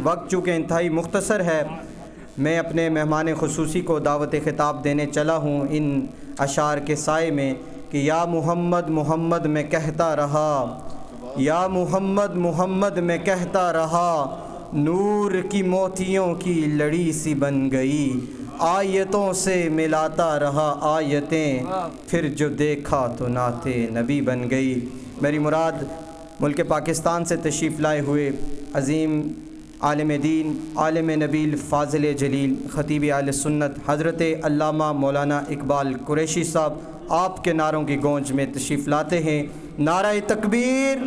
وقت چونکہ انتہائی مختصر ہے، میں اپنے مہمان خصوصی کو دعوت خطاب دینے چلا ہوں ان اشعار کے سائے میں کہ یا محمد محمد میں کہتا رہا، یا محمد محمد میں کہتا رہا، نور کی موتیوں کی لڑی سی بن گئی، آیتوں سے ملاتا رہا آیتیں، پھر جو دیکھا تو نعت نبی بن گئی۔ میری مراد ملک پاکستان سے تشریف لائے ہوئے عظیم عالم دین، عالم نبیل، فاضل جلیل، خطیب اہل سنت حضرت علامہ مولانا اقبال قریشی صاحب آپ کے نعروں کی گونج میں تشریف لاتے ہیں۔ نعرہ تکبیر،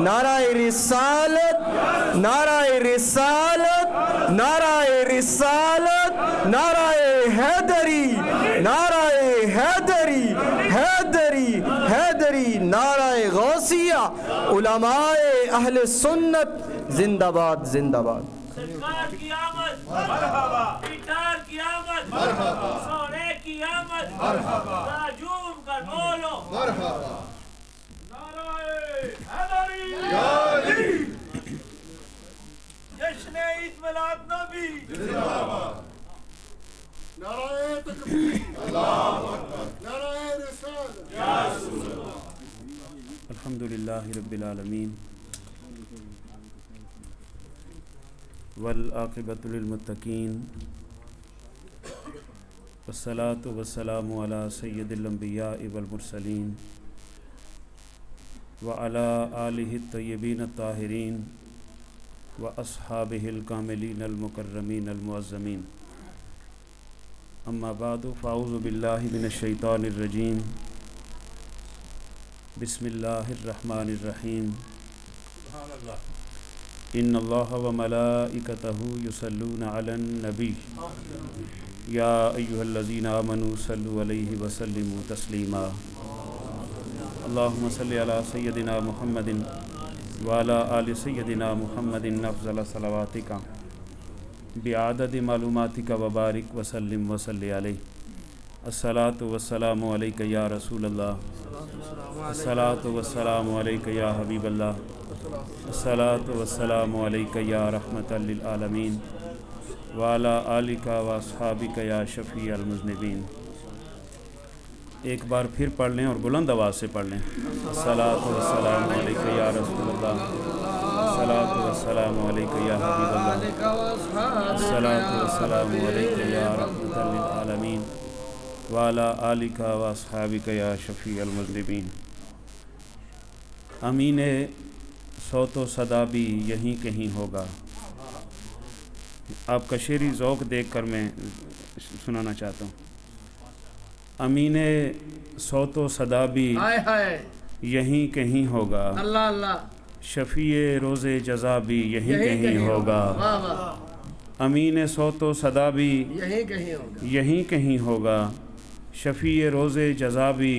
نعرہ رسالت، نعرہ رسالت، نعرہ رسالت، نعرہ حیدری، نعرہ حیدری، حیدری، حیدری، نعرہ غوثیہ، علماء اہل سنت زندہ باد، زندہ باد۔ سرکار کی آمد مرحبا، بیٹار کی آمد مرحبا، سونے کی آمد مرحبا، راجوم کا بولو مرحبا، نعرہ حیدری یا علی، جشن عید میلاد نبی زندہ باد، نعرہ تکبیر اللہ اکبر، نعرہ رسالت یا رسول اللہ۔ الحمدللہ رب العالمین والعاقبۃ للمتقین والصلاۃ والسلام علی سید الانبیاء والمرسلین وعلی آلہ الطیبین الطاہرین واصحابہ الکاملین المکرمین المعظمین، اما بعد فاعوذ باللہ من الشیطان الرجیم، بسم اللہ الرحمن الرحیم، ان اللہ وملائکتہ یصلون علی النبی یا ایہا الذین آمنوا صلوا علیہ وسلموا تسلیما، اللہم صل علی سیدنا محمد وعلی آل سیدنا محمد افضل صلواتک بعدد معلوماتک وبارک وسلم وصلی علیہ، الصلاۃ والسلام علیک یا رسول اللہ، الصلاۃ والسلام علیک یا حبیب اللہ، الصلاۃ والسلام علیک یا رحمۃ للعالمین وعلی آلک واصحابک یا شفیع المذنبین۔ ایک بار پھر پڑھ لیں اور بلند آواز سے پڑھ لیں، الصلاۃ والسلام علیک یا رسول اللہ، الصلاۃ والسلام علیک یا حبیب اللہ، الصلاۃ والسلام علیک یا رحمۃ للعالمین وعلی آلک واصحابک یا شفیع المذنبین۔ امین صوت و صدا بھی یہیں کہیں ہوگا۔ آپ کا شعری ذوق دیکھ کر میں سنانا چاہتا ہوں۔ امین صوت و صدا بھی یہیں کہیں ہوگا، اللہ اللہ، شفیع روز جزا بھی یہیں کہیں ہوگا، امین صوت و صدا بھی یہیں کہیں ہوگا، یہیں کہیں ہوگا، شفیع روز جزا بھی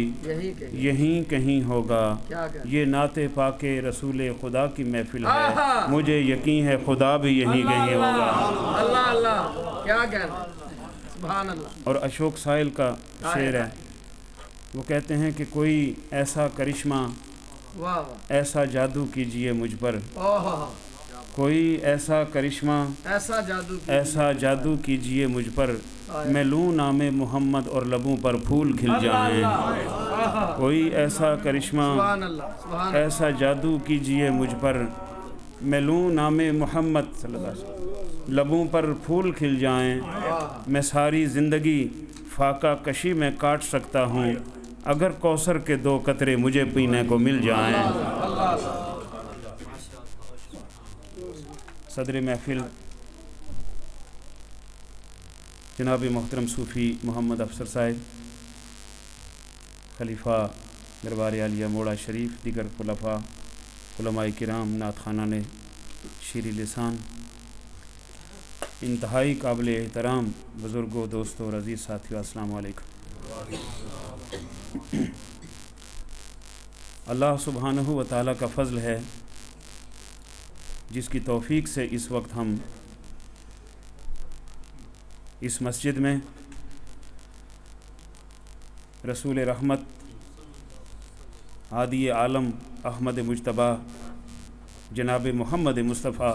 یہیں کہیں ہوگا۔ یہ نعت پاک رسول خدا کی محفل ہے، مجھے یقین ہے خدا بھی یہیں کہیں ہوگا۔ اللہ اللہ، کیا کہنا، سبحان اللہ۔ اور اشوک سائل کا شعر ہے، وہ کہتے ہیں کہ کوئی ایسا کرشمہ، ایسا جادو کیجئے مجھ پر، کوئی ایسا کرشمہ، ایسا جادو کیجئے مجھ پر، میں لوں نام محمد اور لبوں پر پھول کھل جائیں۔ کوئی ایسا کرشمہ، ایسا جادو کیجئے مجھ پر، میں لوں نام محمد صلی اللہ علیہ وسلم، لبوں پر پھول کھل جائیں۔ میں ساری زندگی فاقہ کشی میں کاٹ سکتا ہوں، اگر کوثر کے 2 قطرے مجھے پینے کو مل جائیں۔ صدر محفل جناب محترم صوفی محمد افسر صاحب، خلیفہ دربار عالیہ موڑا شریف، دیگر خلفاء، علماء کرام، نعت خوانان شیریں لسان، انتہائی قابل احترام بزرگوں، دوستوں اور عزیز ساتھیوں، السلام علیکم۔ اللہ سبحانہ و تعالیٰ کا فضل ہے جس کی توفیق سے اس وقت ہم اس مسجد میں رسول رحمت ہادی عالم احمد مجتبیٰ جناب محمد مصطفیٰ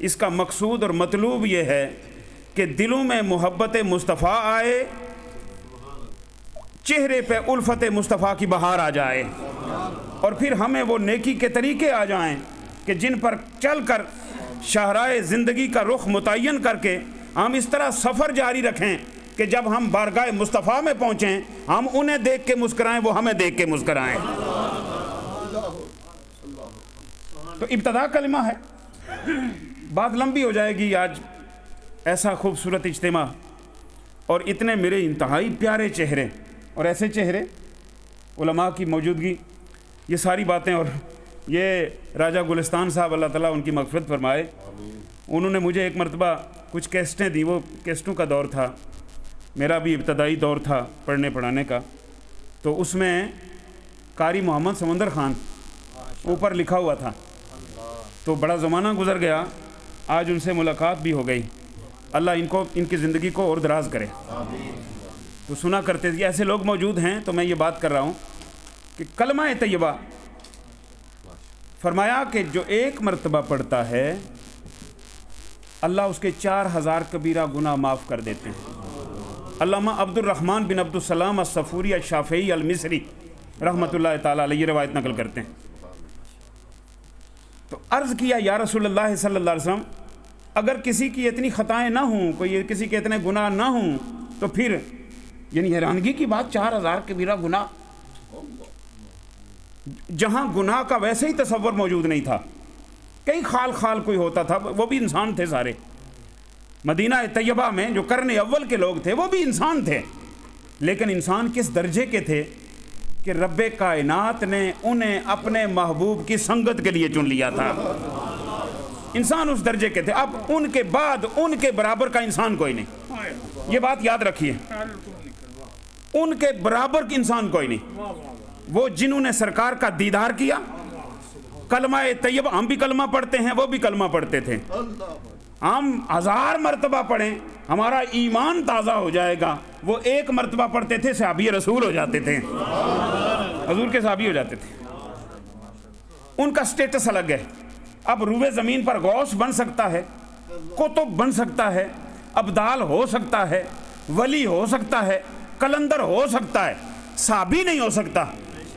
اس کا مقصود اور مطلوب یہ ہے کہ دلوں میں محبت مصطفیٰ آئے، چہرے پہ الفت مصطفیٰ کی بہار آ جائے، اور پھر ہمیں وہ نیکی کے طریقے آ جائیں کہ جن پر چل کر شاہراہ زندگی کا رخ متعین کر کے ہم اس طرح سفر جاری رکھیں کہ جب ہم بارگاہ مصطفیٰ میں پہنچیں ہم انہیں دیکھ کے مسکرائیں، وہ ہمیں دیکھ کے مسکرائیں۔ تو ابتدا کلمہ ہے، بات لمبی ہو جائے گی۔ آج ایسا خوبصورت اجتماع اور اتنے میرے انتہائی پیارے چہرے اور ایسے چہرے، علماء کی موجودگی، یہ ساری باتیں، اور یہ راجہ گلستان صاحب اللہ تعالیٰ ان کی مغفرت فرمائے، انہوں نے مجھے ایک مرتبہ کچھ کیسٹیں دی، وہ کیسٹوں کا دور تھا، میرا بھی ابتدائی دور تھا پڑھنے پڑھانے کا، تو اس میں قاری محمد سمندر خان اوپر لکھا ہوا تھا، تو بڑا زمانہ گزر گیا، آج ان سے ملاقات بھی ہو گئی، اللہ ان کی زندگی کو اور دراز کرے۔ تو سنا کرتے تھے، ایسے لوگ موجود ہیں، تو میں یہ بات کر رہا ہوں کہ کلمہ طیبہ فرمایا کہ جو ایک مرتبہ پڑھتا ہے اللہ اس کے 4000 کبیرہ گناہ معاف کر دیتے ہیں۔ علامہ عبد الرحمن بن عبد السلام الصفوری الشافعی المصری رحمۃ اللہ تعالیٰ علیہ روایت نقل کرتے ہیں۔ تو عرض کیا یا رسول اللہ صلی اللہ علیہ وسلم، اگر کسی کی اتنی خطائیں نہ ہوں، کوئی کسی کے اتنے گناہ نہ ہوں، تو پھر یعنی حیرانگی کی بات 4000 کبیرہ گناہ، جہاں گناہ کا ویسے ہی تصور موجود نہیں تھا، کئی خال خال کوئی ہوتا تھا، وہ بھی انسان تھے سارے، مدینہ طیبہ میں جو قرن اول کے لوگ تھے وہ بھی انسان تھے، لیکن انسان کس درجے کے تھے کہ رب کائنات نے انہیں اپنے محبوب کی سنگت کے لیے چن لیا تھا۔ انسان اس درجے کے تھے، اب ان کے بعد ان کے برابر کا انسان کوئی نہیں، یہ بات یاد رکھیے، ان کے برابر کا انسان کوئی نہیں۔ وہ جنہوں نے سرکار کا دیدار کیا، کلمہ طیبہ، ہم بھی کلمہ پڑھتے ہیں، وہ بھی کلمہ پڑھتے تھے، ہم 1000 مرتبہ پڑھیں ہمارا ایمان تازہ ہو جائے گا، وہ ایک مرتبہ پڑھتے تھے صحابی رسول ہو جاتے تھے، حضور کے صحابی ہو جاتے تھے، ان کا سٹیٹس الگ ہے۔ اب روئے زمین پر غوث بن سکتا ہے، قطب بن سکتا ہے، ابدال ہو سکتا ہے، ولی ہو سکتا ہے، کلندر ہو سکتا ہے، صحابی نہیں ہو سکتا،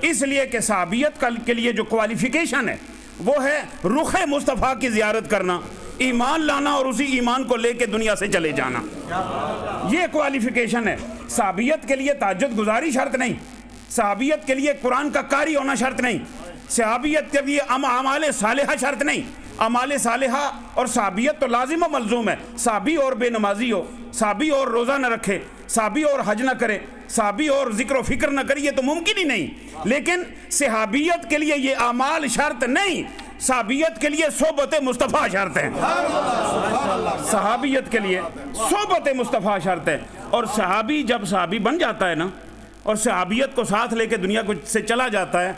اس لیے کہ صحابیت کے لیے جو کوالیفیکیشن ہے وہ ہے رخ مصطفیٰ کی زیارت کرنا، ایمان لانا اور اسی ایمان کو لے کے دنیا سے چلے جانا، یہ کوالیفیکیشن ہے۔ صحابیت کے لیے تہجد گزاری شرط نہیں، صحابیت کے لیے قرآن کا قاری ہونا شرط نہیں، صحابیت کے لیے اعمال صالحہ شرط نہیں، اعمال صالحہ اور صحابیت تو لازم و ملزوم ہے، صحابی اور بے نمازی ہو، صحابی اور روزہ نہ رکھے، صحابی اور حج نہ کرے، صحابی اور ذکر و فکر نہ کرے، یہ تو ممکن ہی نہیں، لیکن صحابیت کے لیے یہ اعمال شرط نہیں، صحابیت کے لیے صحبت مصطفیٰ شرط ہے، صحابیت کے لیے صحبت مصطفیٰ شرط ہے، اور صحابی جب صحابی بن جاتا ہے نا اور صحابیت کو ساتھ لے کے دنیا سے چلا جاتا ہے،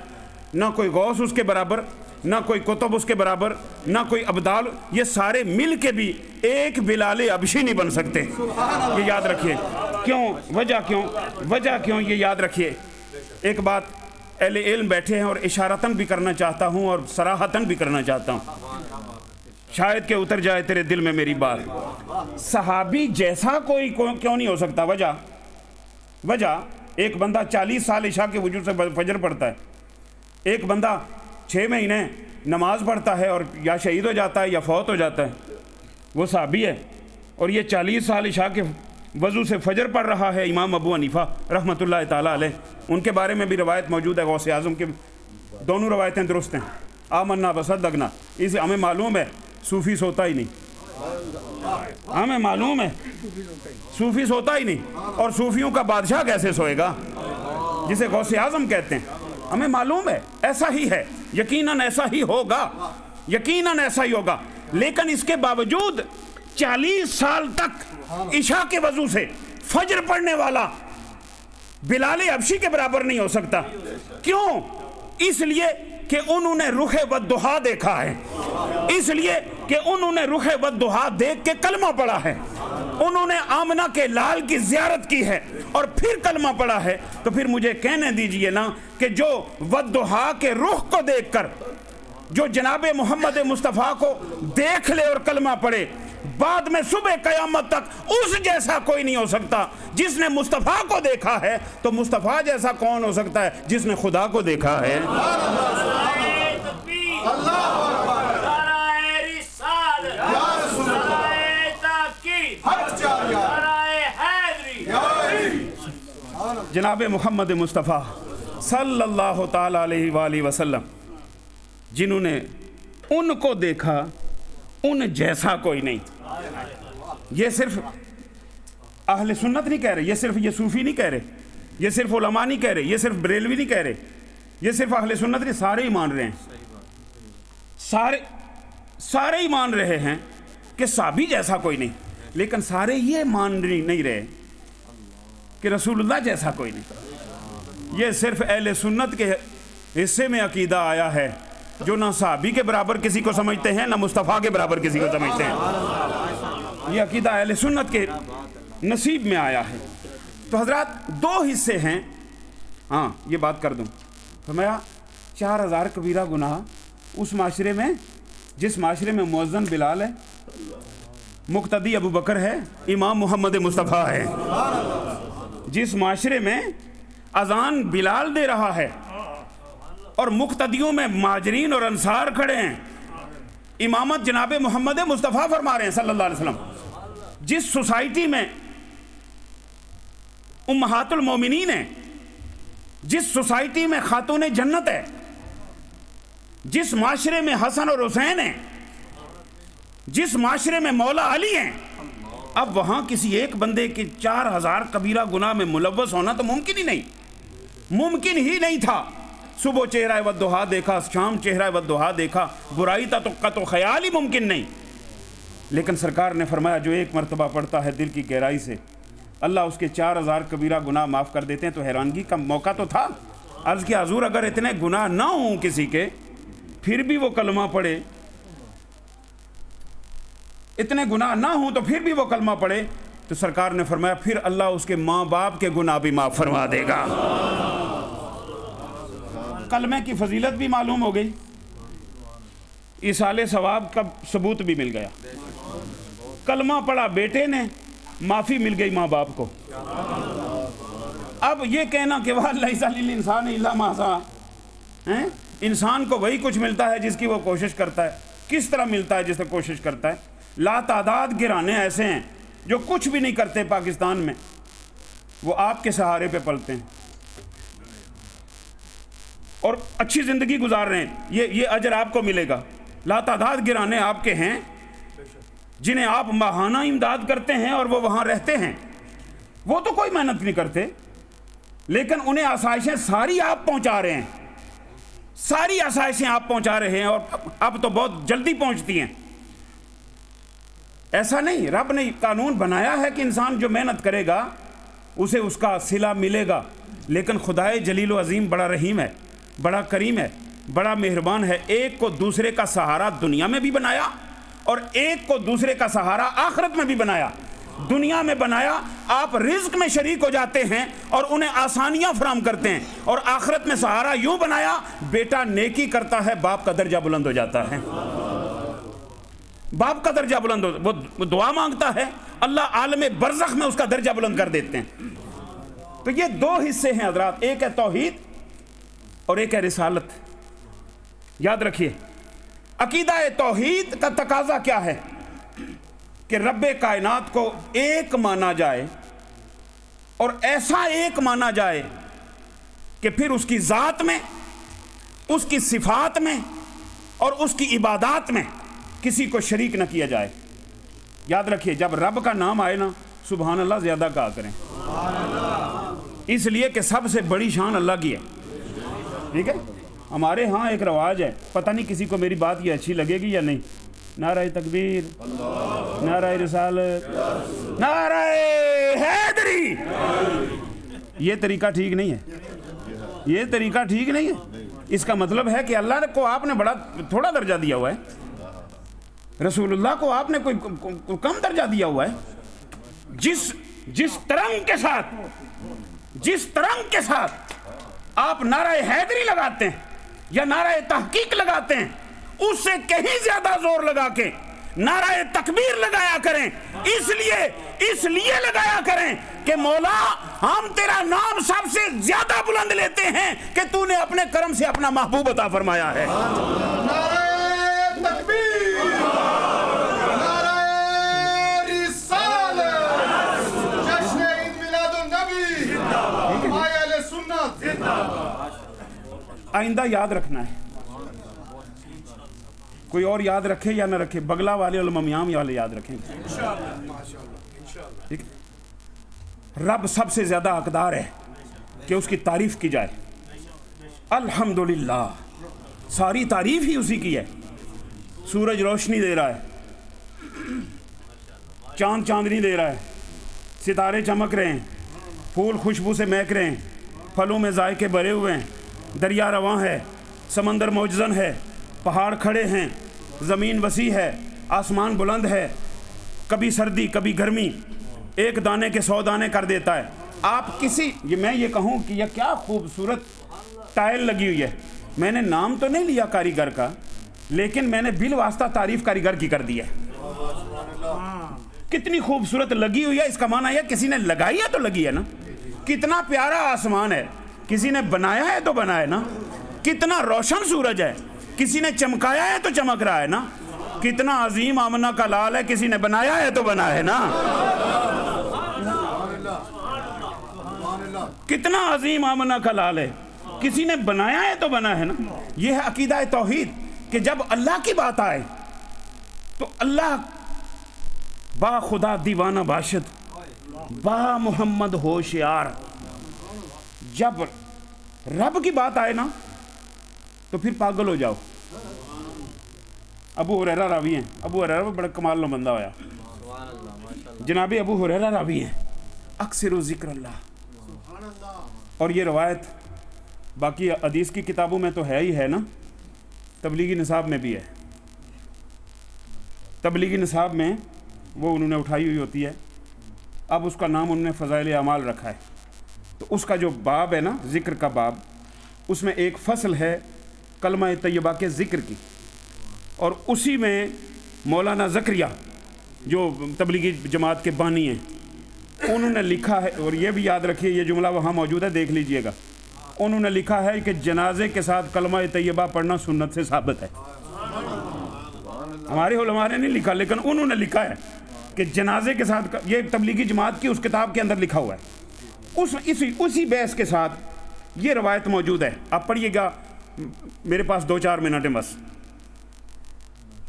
نہ کوئی غوث اس کے برابر، نہ کوئی قطب اس کے برابر، نہ کوئی ابدال، یہ سارے مل کے بھی ایک بلال حبشی نہیں بن سکتے، یہ یاد رکھیے۔ کیوں؟ وجہ کیوں یہ یاد رکھیے۔ ایک بات اہل علم بیٹھے ہیں اور اشارتاً بھی کرنا چاہتا ہوں اور صراحتاً بھی کرنا چاہتا ہوں، شاید کہ اتر جائے تیرے دل میں میری بات۔ صحابی جیسا کوئی کیوں نہیں ہو سکتا؟ وجہ ایک بندہ 40 سال عشاء کے وجود سے فجر پڑھتا ہے، ایک بندہ 6 مہینے نماز پڑھتا ہے اور یا شہید ہو جاتا ہے یا فوت ہو جاتا ہے، وہ صحابی ہے، اور یہ 40 سال عشاء کے وضو سے فجر پڑھ رہا ہے امام ابو حنیفہ رحمۃ اللہ تعالیٰ علیہ، ان کے بارے میں بھی روایت موجود ہے، غوث اعظم کی دونوں روایتیں درست ہیں، آمنا وصدقنا، اسے ہمیں معلوم ہے صوفی سوتا ہی نہیں، ہمیں معلوم ہے صوفی سوتا ہی نہیں، اور صوفیوں کا بادشاہ کیسے سوئے گا جسے غوث اعظم کہتے ہیں، ہمیں معلوم ہے ایسا ہی ہے، یقیناً ایسا ہی ہوگا، یقیناً ایسا ہی ہوگا، لیکن اس کے باوجود 40 سال تک عشاء کے وضو سے فجر پڑھنے والا بلال حبشی کے برابر نہیں ہو سکتا۔ کیوں؟ اس لیے کہ انہوں نے رخ والضحیٰ دیکھا ہے، اس لیے کہ انہوں نے رخ والضحیٰ دیکھ کے کلمہ پڑھا ہے، انہوں نے آمنہ کے لال کی زیارت کی ہے اور پھر کلمہ پڑھا ہے، تو پھر مجھے کہنے دیجئے نا کہ جو والضحیٰ کے رخ کو دیکھ کر جو جناب محمد مصطفیٰ کو دیکھ لے اور کلمہ پڑھے، بعد میں صبح قیامت تک اس جیسا کوئی نہیں ہو سکتا۔ جس نے مصطفیٰ کو دیکھا ہے تو مصطفیٰ جیسا کون ہو سکتا ہے جس نے خدا کو دیکھا ہے؟ جناب محمد مصطفیٰ صلی اللہ تعالیٰ علیہ وآلہ وسلم جنہوں نے ان کو دیکھا، ان جیسا کوئی نہیں۔ یہ صرف اہل سنت نہیں کہہ رہے، یہ صرف یہ صوفی نہیں کہہ رہے، یہ صرف علماء نہیں کہہ رہے، یہ صرف بریلوی نہیں کہہ رہے، یہ صرف اہل سنت نہیں، سارے ہی مان رہے ہیں، سارے ہی مان رہے ہیں کہ صحابی جیسا کوئی نہیں، لیکن سارے یہ مان نہیں رہے کہ رسول اللہ جیسا کوئی نہیں۔ یہ صرف اہل سنت کے حصے میں عقیدہ آیا ہے جو نہ صحابی کے برابر کسی کو سمجھتے ہیں نہ مصطفیٰ کے برابر کسی کو سمجھتے ہیں۔ یہ عقیدہ اہل سنت کے نصیب میں آیا ہے۔ تو حضرات دو حصے ہیں، ہاں یہ بات کر دوں، فرمایا 4000 کبیرہ گناہ اس معاشرے میں جس معاشرے میں مؤذن بلال ہے، مقتدی ابو بکر ہے، امام محمد مصطفیٰ ہے، جس معاشرے میں اذان بلال دے رہا ہے اور مقتدیوں میں مہاجرین اور انصار کھڑے ہیں، امامت جناب محمد مصطفیٰ فرما رہے ہیں صلی اللہ علیہ وسلم، جس سوسائٹی میں امہات المومنین ہیں، جس سوسائٹی میں خاتون جنت ہے، جس معاشرے میں حسن اور حسین ہیں، جس معاشرے میں مولا علی ہیں، اب وہاں کسی ایک بندے کے 4000 کبیرہ گناہ میں ملوث ہونا تو ممکن ہی نہیں تھا۔ صبح چہرہ والضحیٰ دیکھا، شام چہرہ والضحیٰ دیکھا، برائی کا تو خیال ہی ممکن نہیں۔ لیکن سرکار نے فرمایا جو ایک مرتبہ پڑھتا ہے دل کی گہرائی سے، اللہ اس کے 4000 کبیرہ گناہ معاف کر دیتے ہیں۔ تو حیرانگی کا موقع تو تھا، عرض کیا حضور اگر اتنے گناہ نہ ہوں کسی کے پھر بھی وہ کلمہ پڑھے، اتنے گناہ نہ ہوں تو پھر بھی وہ کلمہ پڑھے، تو سرکار نے فرمایا پھر اللہ اس کے ماں باپ کے گناہ بھی معاف فرما دے گا۔ کلمے کی فضیلت بھی معلوم ہو گئی، ایصال ثواب کا ثبوت بھی مل گیا، کلمہ پڑھا بیٹے نے، معافی مل گئی ماں باپ کو۔ اب یہ کہنا کہ وَلَيْسَ لِلْإِنسَانِ إِلَّا مَا سَعَىٰ، انسان کو وہی کچھ ملتا ہے جس کی وہ کوشش کرتا ہے۔ کس طرح ملتا ہے؟ جس سے کوشش کرتا ہے۔ لا تعداد گرانے ایسے ہیں جو کچھ بھی نہیں کرتے پاکستان میں، وہ آپ کے سہارے پہ پلتے ہیں اور اچھی زندگی گزار رہے ہیں، یہ اجر آپ کو ملے گا۔ لا تعداد گرانے آپ کے ہیں جنہیں آپ ماہانہ امداد کرتے ہیں اور وہ وہاں رہتے ہیں، وہ تو کوئی محنت نہیں کرتے، لیکن انہیں آسائشیں ساری آپ پہنچا رہے ہیں، ساری آسائشیں آپ پہنچا رہے ہیں، اور اب تو بہت جلدی پہنچتی ہیں۔ ایسا نہیں، رب نے قانون بنایا ہے کہ انسان جو محنت کرے گا اسے اس کا صلہ ملے گا، لیکن خدائے جلیل و عظیم بڑا رحیم ہے، بڑا کریم ہے، بڑا مہربان ہے۔ ایک کو دوسرے کا سہارا دنیا میں بھی بنایا اور ایک کو دوسرے کا سہارا آخرت میں بھی بنایا۔ دنیا میں بنایا، آپ رزق میں شریک ہو جاتے ہیں اور انہیں آسانیاں فراہم کرتے ہیں، اور آخرت میں سہارا یوں بنایا، بیٹا نیکی کرتا ہے باپ کا درجہ بلند ہو جاتا ہے، باپ کا درجہ بلند ہو، وہ دعا مانگتا ہے، اللہ عالم برزخ میں اس کا درجہ بلند کر دیتے ہیں۔ تو یہ دو حصے ہیں حضرات، ایک ہے توحید اور ایک ہے رسالت۔ یاد رکھیے عقیدہ توحید کا تقاضا کیا ہے کہ رب کائنات کو ایک مانا جائے، اور ایسا ایک مانا جائے کہ پھر اس کی ذات میں، اس کی صفات میں اور اس کی عبادات میں کسی کو شریک نہ کیا جائے۔ یاد رکھیے جب رب کا نام آئے نا، سبحان اللہ زیادہ کہا کریں، اس لیے کہ سب سے بڑی شان اللہ کی ہے، ٹھیک ہے؟ ہمارے ہاں ایک رواج ہے، پتہ نہیں کسی کو میری بات یہ اچھی لگے گی یا نہیں، نعرہ تکبیر، نعرہ رسالت، نعرہ حیدری۔ یہ طریقہ ٹھیک نہیں ہے، یہ طریقہ ٹھیک نہیں ہے۔ اس کا مطلب ہے کہ اللہ کو آپ نے بڑا تھوڑا درجہ دیا ہوا ہے، رسول اللہ کو آپ نے کوئی کم درجہ دیا ہوا ہے۔ جس ترنگ کے ساتھ آپ نعرہ حیدری لگاتے ہیں یا نعرہ تحقیق لگاتے ہیں، اس سے کہیں زیادہ زور لگا کے نعرہ تکبیر لگایا کریں، اس لیے لگایا کریں کہ مولا ہم تیرا نام سب سے زیادہ بلند لیتے ہیں کہ تو نے اپنے کرم سے اپنا محبوب عطا فرمایا ہے۔ نعرہ تکبیر، نعرہ رسالت، جشن عید میلاد النبی، مائے اہل سنت۔ آئندہ یاد رکھنا ہے، کوئی اور یاد رکھے یا نہ رکھے، بگلا والے الممیام والے یاد رکھیں ٹھیک ہے؟ رب سب سے زیادہ حقدار ہے کہ اس کی تعریف کی جائے۔ الحمدللہ، ساری تعریف ہی اسی کی ہے۔ سورج روشنی دے رہا ہے، چاند چاندنی دے رہا ہے، ستارے چمک رہے ہیں، پھول خوشبو سے مہک رہے ہیں، پھلوں میں ذائقے بھرے ہوئے ہیں، دریا رواں ہے، سمندر موجزن ہے، پہاڑ کھڑے ہیں، زمین وسیع ہے، آسمان بلند ہے، کبھی سردی کبھی گرمی، ایک دانے کے 100 دانے کر دیتا ہے۔ آپ میں یہ کہوں کہ یہ کیا خوبصورت ٹائل لگی ہوئی ہے، میں نے نام تو نہیں لیا کاریگر کا، لیکن میں نے بالواسطہ تعریف کاریگر کی کر دی ہے۔ کتنی خوبصورت لگی ہوئی ہے، اس کا معنی یہ کسی نے لگائی ہے تو لگی ہے نا۔ کتنا پیارا آسمان ہے، کسی نے بنایا ہے تو بنا ہے نا۔ کتنا روشن سورج ہے، کسی نے چمکایا ہے تو چمک رہا ہے نا۔ کتنا عظیم آمنہ کا لال ہے، کسی نے بنایا ہے تو بنا ہے نا۔ کتنا عظیم آمنہ کا لال ہے، کسی نے بنایا ہے تو بنا ہے نا۔ یہ ہے عقیدہ توحید کہ جب اللہ کی بات آئے تو اللہ با خدا دیوانہ باشد، با محمد ہوشیار۔ جب رب کی بات آئے نا تو پھر پاگل ہو جاؤ۔ ابو ہریرہ راوی ہیں، ابو ہریرہ بڑا کمال نو بندہ ہویا، جناب ابو ہریرہ راوی ہیں، اکثر ذکر اللہ۔ اور یہ روایت باقی حدیث کی کتابوں میں تو ہے ہی ہے نا، تبلیغی نصاب میں بھی ہے۔ تبلیغی نصاب میں وہ انہوں نے اٹھائی ہوئی ہوتی ہے، اب اس کا نام انہوں نے فضائل اعمال رکھا ہے۔ تو اس کا جو باب ہے نا، ذکر کا باب، اس میں ایک فصل ہے کلمہ طیبہ کے ذکر کی، اور اسی میں مولانا زکریا جو تبلیغی جماعت کے بانی ہیں انہوں نے لکھا ہے، اور یہ بھی یاد رکھیے یہ جملہ وہاں موجود ہے، دیکھ لیجئے گا۔ انہوں نے لکھا ہے کہ جنازے کے ساتھ کلمہ طیبہ پڑھنا سنت سے ثابت ہے۔ ہمارے علماء نے نہیں لکھا، لیکن انہوں نے لکھا ہے کہ جنازے کے ساتھ، یہ تبلیغی جماعت کی اس کتاب کے اندر لکھا ہوا ہے۔ اسی بحث کے ساتھ یہ روایت موجود ہے، آپ پڑھیے گا۔ میرے پاس 2-4 منٹ ہیں بس،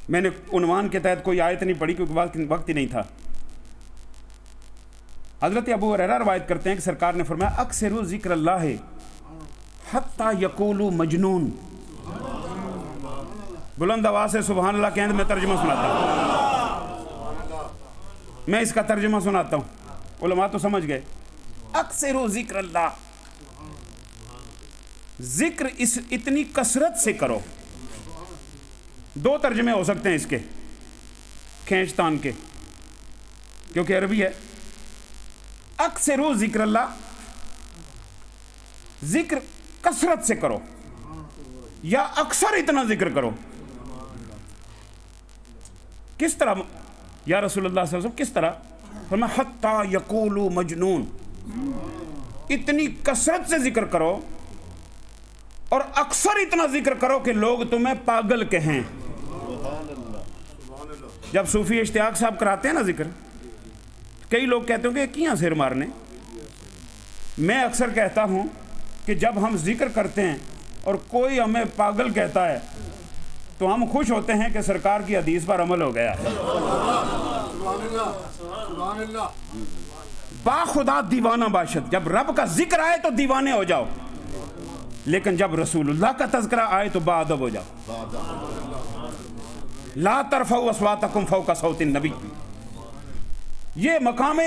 میں نے عنوان کے تحت کوئی آیت نہیں پڑھی کیونکہ وقت ہی نہیں تھا۔ حضرت ابو ہریرہ روایت کرتے ہیں کہ سرکار نے فرمایا اکثر ذکر اللہ حتی یقولوا مجنون۔ بلند آواز سے سبحان اللہ کہیں، میں ترجمہ سناتا ہوں، میں اس کا ترجمہ سناتا ہوں، علماء تو سمجھ گئے۔ اکثر ذکر اللہ، ذکر اتنی کثرت سے کرو۔ 2 ترجمے ہو سکتے ہیں اس کے، کھینچ تان کے، کیونکہ عربی ہے۔ اکثر ذکر اللہ، ذکر کثرت سے کرو، یا اکثر اتنا ذکر کرو۔ کس طرح یا رسول اللہ صلی اللہ علیہ وسلم، کس طرح؟ فرمایا حتی یقولوا مجنون، اتنی کثرت سے ذکر کرو اور اکثر اتنا ذکر کرو کہ لوگ تمہیں پاگل کہیں۔ جب صوفی اشتیاق صاحب کراتے ہیں نا ذکر، کئی لوگ کہتے ہوں کہ کیا سر مارنے۔ میں اکثر کہتا ہوں کہ جب ہم ذکر کرتے ہیں اور کوئی ہمیں پاگل کہتا ہے تو ہم خوش ہوتے ہیں کہ سرکار کی حدیث پر عمل ہو گیا۔ با خدا دیوانہ باشد، جب رب کا ذکر آئے تو دیوانے ہو جاؤ، لیکن جب رسول اللہ کا تذکرہ آئے تو باادب ہو جاؤ۔ لا ترفعوا اصواتکم فوق صوت النبی، یہ مقام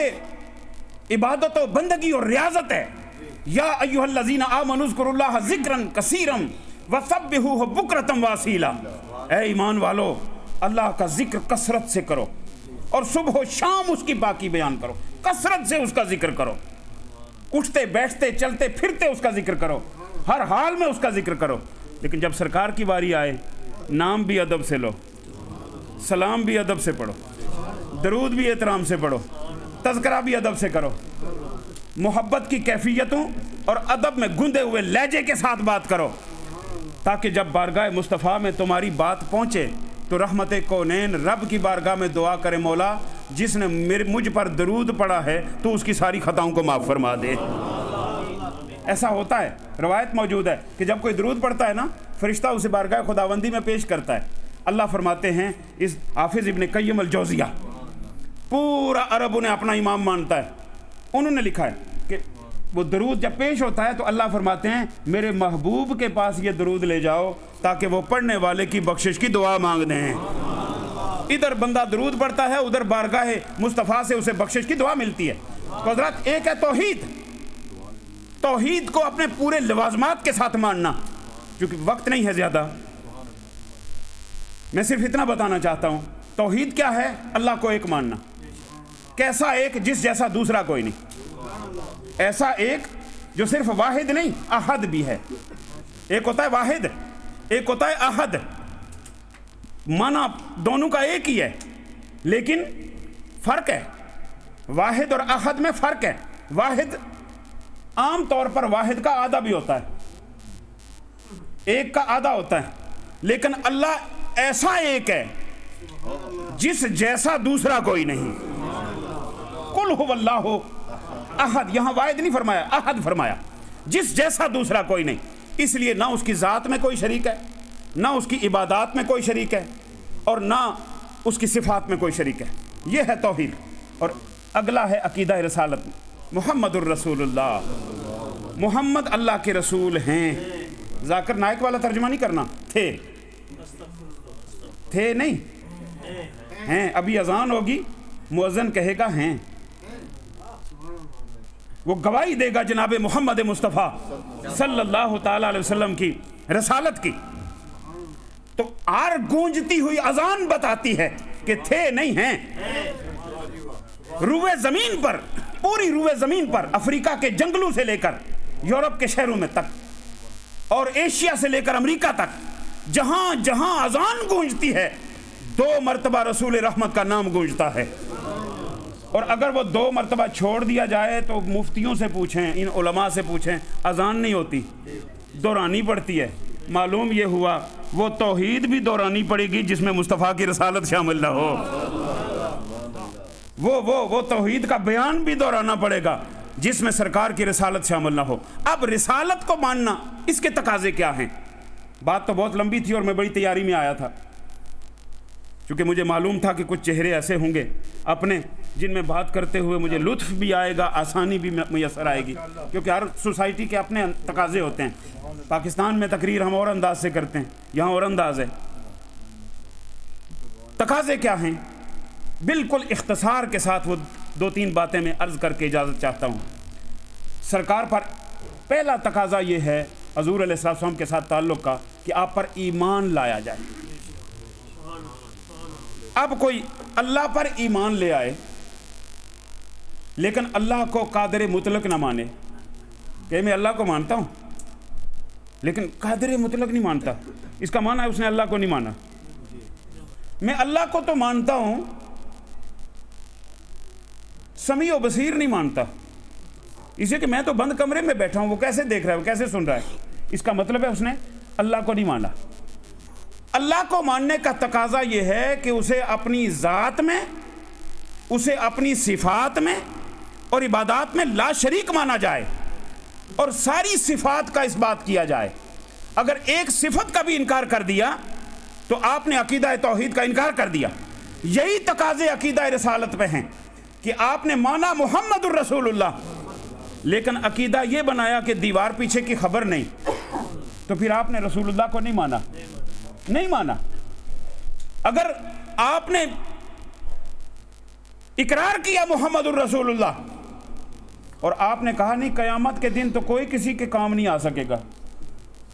عبادت و بندگی اور ریاضت ہے۔ یا ایھا الذین آمنوا اذکروا اللہ ذکرا کثیرا وسبحوہ بکرۃ واصیلا، اے ایمان والو اللہ کا ذکر کثرت سے کرو اور صبح و شام اس کی باقی بیان کرو، کثرت سے اس کا ذکر کرو، اٹھتے بیٹھتے چلتے پھرتے اس کا ذکر کرو، ہر حال میں اس کا ذکر کرو۔ لیکن جب سرکار کی باری آئے نام بھی ادب سے لو، سلام بھی ادب سے پڑھو، درود بھی احترام سے پڑھو، تذکرہ بھی ادب سے کرو، محبت کی کیفیتوں اور ادب میں گندے ہوئے لہجے کے ساتھ بات کرو، تاکہ جب بارگاہ مصطفیٰ میں تمہاری بات پہنچے تو رحمت کونین رب کی بارگاہ میں دعا کرے، مولا جس نے مجھ پر درود پڑھا ہے تو اس کی ساری خطاؤں کو معاف فرما دے۔ ایسا ہوتا ہے، روایت موجود ہے کہ جب کوئی درود پڑھتا ہے نا، فرشتہ اسے بارگاہ خداوندی میں پیش کرتا ہے۔ اللہ فرماتے ہیں، اس حافظ ابن قیم الجوزیہ، پورا عرب انہیں اپنا امام مانتا ہے، انہوں نے لکھا ہے کہ وہ درود جب پیش ہوتا ہے تو اللہ فرماتے ہیں میرے محبوب کے پاس یہ درود لے جاؤ تاکہ وہ پڑھنے والے کی بخشش کی دعا مانگ دیں۔ ادھر بندہ درود پڑھتا ہے، ادھر بارگاہ مصطفیٰ سے اسے بخشش کی دعا ملتی ہے۔ تو حضرات، ایک ہے توحید، توحید کو اپنے پورے لوازمات کے ساتھ ماننا۔ کیونکہ وقت نہیں ہے زیادہ، میں صرف اتنا بتانا چاہتا ہوں، توحید کیا ہے؟ اللہ کو ایک ماننا۔ کیسا ایک؟ جس جیسا دوسرا کوئی نہیں، ایسا ایک جو صرف واحد نہیں، احد بھی ہے۔ ایک ہوتا ہے واحد، ایک ہوتا ہے احد، معنی دونوں کا ایک ہی ہے لیکن فرق ہے۔ واحد اور احد میں فرق ہے۔ واحد عام طور پر واحد کا آدھا بھی ہوتا ہے، ایک کا آدھا ہوتا ہے، لیکن اللہ ایسا ایک ہے جس جیسا دوسرا کوئی نہیں۔ قل هو اللہ احد، یہاں واحد نہیں فرمایا، احد فرمایا، جس جیسا دوسرا کوئی نہیں۔ اس لیے نہ اس کی ذات میں کوئی شریک ہے، نہ اس کی عبادات میں کوئی شریک ہے، اور نہ اس کی صفات میں کوئی شریک ہے۔ یہ ہے توحید۔ اور اگلا ہے عقیدہ رسالت، محمد الرسول اللہ، محمد اللہ کے رسول ہیں۔ ذاکر نائک والا ترجمہ نہیں کرنا، تھے نہیں، ہیں۔ ابھی اذان ہوگی، مؤذن کہے گا ہیں، وہ گواہی دے گا جناب محمد مصطفیٰ صلی اللہ تعالی علیہ وسلم کی رسالت کی۔ تو آر گونجتی ہوئی اذان بتاتی ہے کہ تھے نہیں، ہیں۔ روئے زمین پر، پوری روئے زمین پر، افریقہ کے جنگلوں سے لے کر یورپ کے شہروں میں تک، اور ایشیا سے لے کر امریکہ تک، جہاں جہاں اذان گونجتی ہے 2 مرتبہ رسول رحمت کا نام گونجتا ہے۔ اور اگر وہ 2 مرتبہ چھوڑ دیا جائے تو مفتیوں سے پوچھیں، ان علماء سے پوچھیں، اذان نہیں ہوتی، دورانی پڑتی ہے۔ معلوم یہ ہوا وہ توحید بھی دورانی پڑے گی جس میں مصطفیٰ کی رسالت شامل نہ ہو، وہ توحید کا بیان بھی دہرانا پڑے گا جس میں سرکار کی رسالت شامل نہ ہو۔ اب رسالت کو ماننا، اس کے تقاضے کیا ہیں؟ بات تو بہت لمبی تھی اور میں بڑی تیاری میں آیا تھا، کیونکہ مجھے معلوم تھا کہ کچھ چہرے ایسے ہوں گے اپنے جن میں بات کرتے ہوئے مجھے لطف بھی آئے گا، آسانی بھی میسر آئے گی، کیونکہ ہر سوسائٹی کے اپنے تقاضے ہوتے ہیں۔ پاکستان میں تقریر ہم اور انداز سے کرتے ہیں، یہاں اور انداز ہے۔ تقاضے کیا ہیں؟ بالکل اختصار کے ساتھ وہ 2-3 باتیں میں عرض کر کے اجازت چاہتا ہوں۔ سرکار پر پہلا تقاضا یہ ہے حضور علیہ السلام کے ساتھ تعلق کا کہ آپ پر ایمان لایا جائے۔ اب کوئی اللہ پر ایمان لے آئے لیکن اللہ کو قادر مطلق نہ مانے، کہ میں اللہ کو مانتا ہوں لیکن قادر مطلق نہیں مانتا، اس کا معنی ہے اس نے اللہ کو نہیں مانا۔ میں اللہ کو تو مانتا ہوں، سمیع و بصیر نہیں مانتا، اسے کہ میں تو بند کمرے میں بیٹھا ہوں، وہ کیسے دیکھ رہا ہے، وہ کیسے سن رہا ہے؟ اس کا مطلب ہے اس نے اللہ کو نہیں مانا۔ اللہ کو ماننے کا تقاضا یہ ہے کہ اسے اپنی ذات میں، اسے اپنی صفات میں اور عبادات میں لا شریک مانا جائے، اور ساری صفات کا اس بات کیا جائے۔ اگر ایک صفت کا بھی انکار کر دیا تو آپ نے عقیدہ توحید کا انکار کر دیا۔ یہی تقاضے عقیدہ رسالت پہ ہیں کہ آپ نے مانا محمد الرسول اللہ، لیکن عقیدہ یہ بنایا کہ دیوار پیچھے کی خبر نہیں، تو پھر آپ نے رسول اللہ کو نہیں مانا۔ اگر آپ نے اقرار کیا محمد الرسول اللہ اور آپ نے کہا نہیں قیامت کے دن تو کوئی کسی کے کام نہیں آ سکے گا،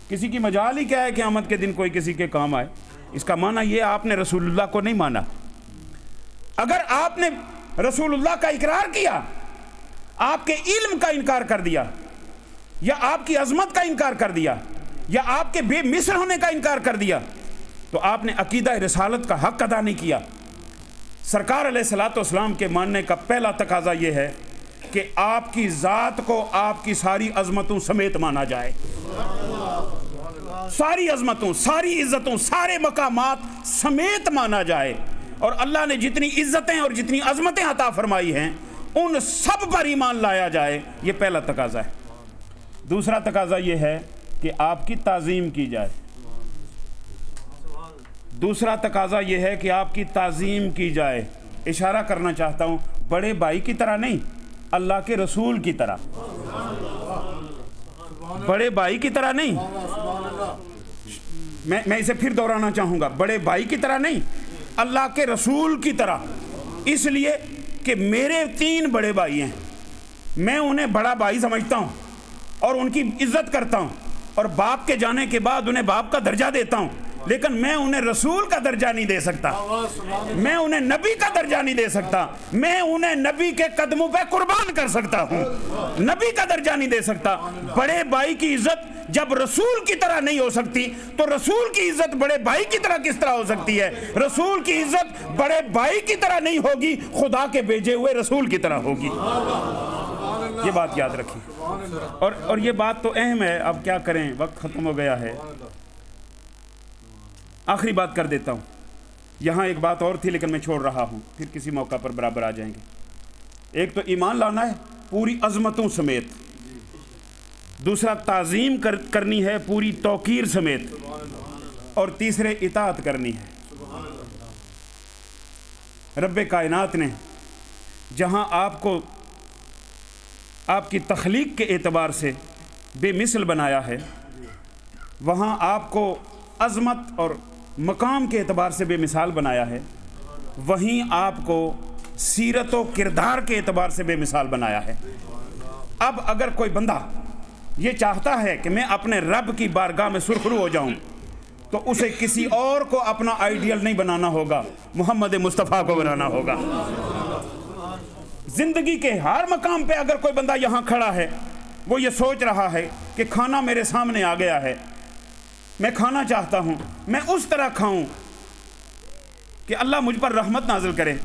کسی کی مجال ہی کیا ہے قیامت کے دن کوئی کسی کے کام آئے، اس کا معنی یہ آپ نے رسول اللہ کو نہیں مانا۔ اگر آپ نے رسول اللہ کا اقرار کیا، آپ کے علم کا انکار کر دیا، یا آپ کی عظمت کا انکار کر دیا، یا آپ کے بے مثل ہونے کا انکار کر دیا، تو آپ نے عقیدہ رسالت کا حق ادا نہیں کیا۔ سرکار علیہ الصلوۃ والسلام کے ماننے کا پہلا تقاضا یہ ہے کہ آپ کی ذات کو آپ کی ساری عظمتوں سمیت مانا جائے، ساری عظمتوں، ساری عزتوں، سارے مقامات سمیت مانا جائے، اور اللہ نے جتنی عزتیں اور جتنی عظمتیں عطا فرمائی ہیں ان سب پر ایمان لایا جائے، یہ پہلا تقاضا ہے۔ دوسرا تقاضا یہ ہے کہ آپ کی تعظیم کی جائے، دوسرا تقاضا یہ ہے کہ آپ کی تعظیم کی جائے۔ اشارہ کرنا چاہتا ہوں، بڑے بھائی کی طرح نہیں، اللہ کے رسول کی طرح، بڑے بھائی کی طرح نہیں، میں اسے پھر دہرانا چاہوں گا، بڑے بھائی کی طرح نہیں، اللہ کے رسول کی طرح۔ اس لیے کہ میرے 3 بڑے بھائی ہیں، میں انہیں بڑا بھائی سمجھتا ہوں اور ان کی عزت کرتا ہوں، اور باپ کے جانے کے بعد انہیں باپ کا درجہ دیتا ہوں، لیکن میں انہیں رسول کا درجہ نہیں دے سکتا، میں انہیں نبی کا درجہ نہیں دے سکتا، میں انہیں نبی کے قدموں پہ قربان کر سکتا ہوں، نبی کا درجہ نہیں دے سکتا۔ بڑے بھائی کی عزت جب رسول کی طرح نہیں ہو سکتی تو رسول کی عزت بڑے بھائی کی طرح کس طرح ہو سکتی ہے؟ رسول کی عزت بڑے بھائی کی طرح نہیں ہوگی، خدا کے بھیجے ہوئے رسول کی طرح ہوگی۔ یہ بات یاد رکھیں، اور یہ بات تو اہم ہے، اب کیا کریں، وقت ختم ہو گیا ہے۔ آخری بات کر دیتا ہوں، یہاں ایک بات اور تھی لیکن میں چھوڑ رہا ہوں، پھر کسی موقع پر برابر آ جائیں گے۔ ایک تو ایمان لانا ہے پوری عظمتوں سمیت، دوسرا تعظیم کرنی ہے پوری توقیر سمیت، اور تیسرے اطاعت کرنی ہے۔ رب کائنات نے جہاں آپ کو آپ کی تخلیق کے اعتبار سے بے مثل بنایا ہے، وہاں آپ کو عظمت اور مقام کے اعتبار سے بے مثال بنایا ہے، وہیں آپ کو سیرت و کردار کے اعتبار سے بے مثال بنایا ہے۔ اب اگر کوئی بندہ یہ چاہتا ہے کہ میں اپنے رب کی بارگاہ میں سرخرو ہو جاؤں تو اسے کسی اور کو اپنا آئیڈیل نہیں بنانا ہوگا، محمد مصطفیٰ کو بنانا ہوگا۔ زندگی کے ہر مقام پہ اگر کوئی بندہ یہاں کھڑا ہے، وہ یہ سوچ رہا ہے کہ کھانا میرے سامنے آ گیا ہے، میں کھانا چاہتا ہوں، میں اس طرح کھاؤں کہ اللہ مجھ پر رحمت نازل کرے،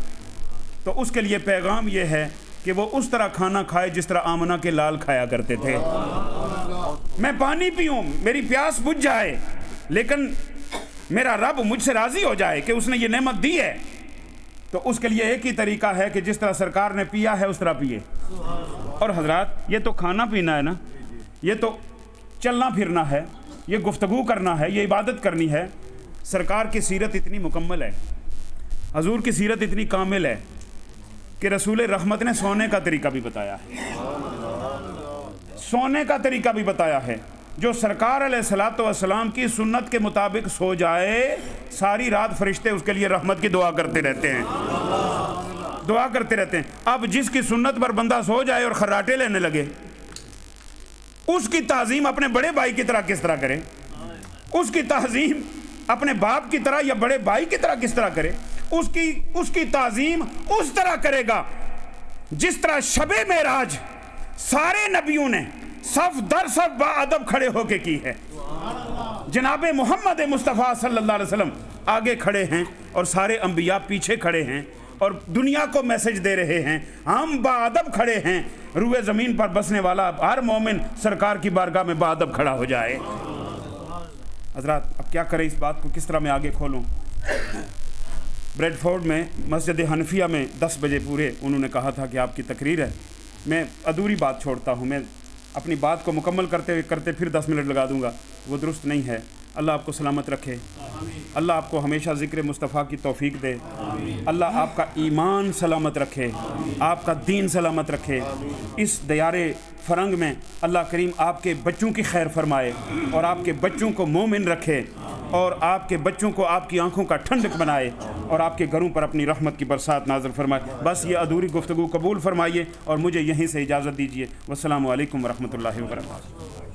تو اس کے لیے پیغام یہ ہے کہ وہ اس طرح کھانا کھائے جس طرح آمنہ کے لال کھایا کرتے تھے۔ میں پانی پیوں، میری پیاس بجھ جائے، لیکن میرا رب مجھ سے راضی ہو جائے کہ اس نے یہ نعمت دی ہے، تو اس کے لیے ایک ہی طریقہ ہے کہ جس طرح سرکار نے پیا ہے اس طرح پیے۔ اور حضرات، یہ تو کھانا پینا ہے نا، یہ تو چلنا پھرنا ہے، یہ گفتگو کرنا ہے، یہ عبادت کرنی ہے۔ سرکار کی سیرت اتنی مکمل ہے، حضور کی سیرت اتنی کامل ہے کہ رسول رحمت نے سونے کا طریقہ بھی بتایا ہے، سونے کا طریقہ بھی بتایا ہے۔ جو سرکار علیہ الصلوۃ والسلام کی سنت کے مطابق سو جائے، ساری رات فرشتے اس کے لیے رحمت کی دعا کرتے رہتے ہیں، دعا کرتے رہتے ہیں۔ اب جس کی سنت پر بندہ سو جائے اور خراٹے لینے لگے، اس کی تعظیم اپنے بڑے بھائی کی طرح کس طرح کرے؟ اس کی تعظیم اپنے باپ کی طرح یا بڑے بھائی کی طرح کس طرح کرے؟ اس کی تعظیم اس طرح کرے گا جس طرح شب معراج سارے نبیوں نے صف در صف با ادب کھڑے ہو کے کی ہے۔ جناب محمد مصطفیٰ صلی اللہ علیہ وسلم آگے کھڑے ہیں اور سارے انبیاء پیچھے کھڑے ہیں اور دنیا کو میسج دے رہے ہیں، ہم با ادب کھڑے ہیں۔ روئے زمین پر بسنے والا ہر مومن سرکار کی بارگاہ میں با ادب کھڑا ہو جائے۔ حضرات، اب کیا کریں، اس بات کو کس طرح میں آگے کھولوں؟ بریڈ فورڈ میں مسجد حنفیہ میں 10 بجے پورے انہوں نے کہا تھا کہ آپ کی تقریر ہے۔ میں ادھوری بات چھوڑتا ہوں، میں اپنی بات کو مکمل کرتے پھر 10 منٹ لگا دوں گا، وہ درست نہیں ہے۔ اللہ آپ کو سلامت رکھے، اللہ آپ کو ہمیشہ ذکر مصطفیٰ کی توفیق دے، اللہ آپ کا ایمان سلامت رکھے، آپ کا دین سلامت رکھے۔ اس دیار فرنگ میں اللہ کریم آپ کے بچوں کی خیر فرمائے اور آپ کے بچوں کو مومن رکھے اور آپ کے بچوں کو آپ کی آنکھوں کا ٹھنڈک بنائے اور آپ کے گھروں پر اپنی رحمت کی برسات نازل فرمائے۔ بس یہ ادھوری گفتگو قبول فرمائیے اور مجھے یہیں سے اجازت دیجیے۔ والسلام علیکم ورحمۃ اللہ وبرکاتہ۔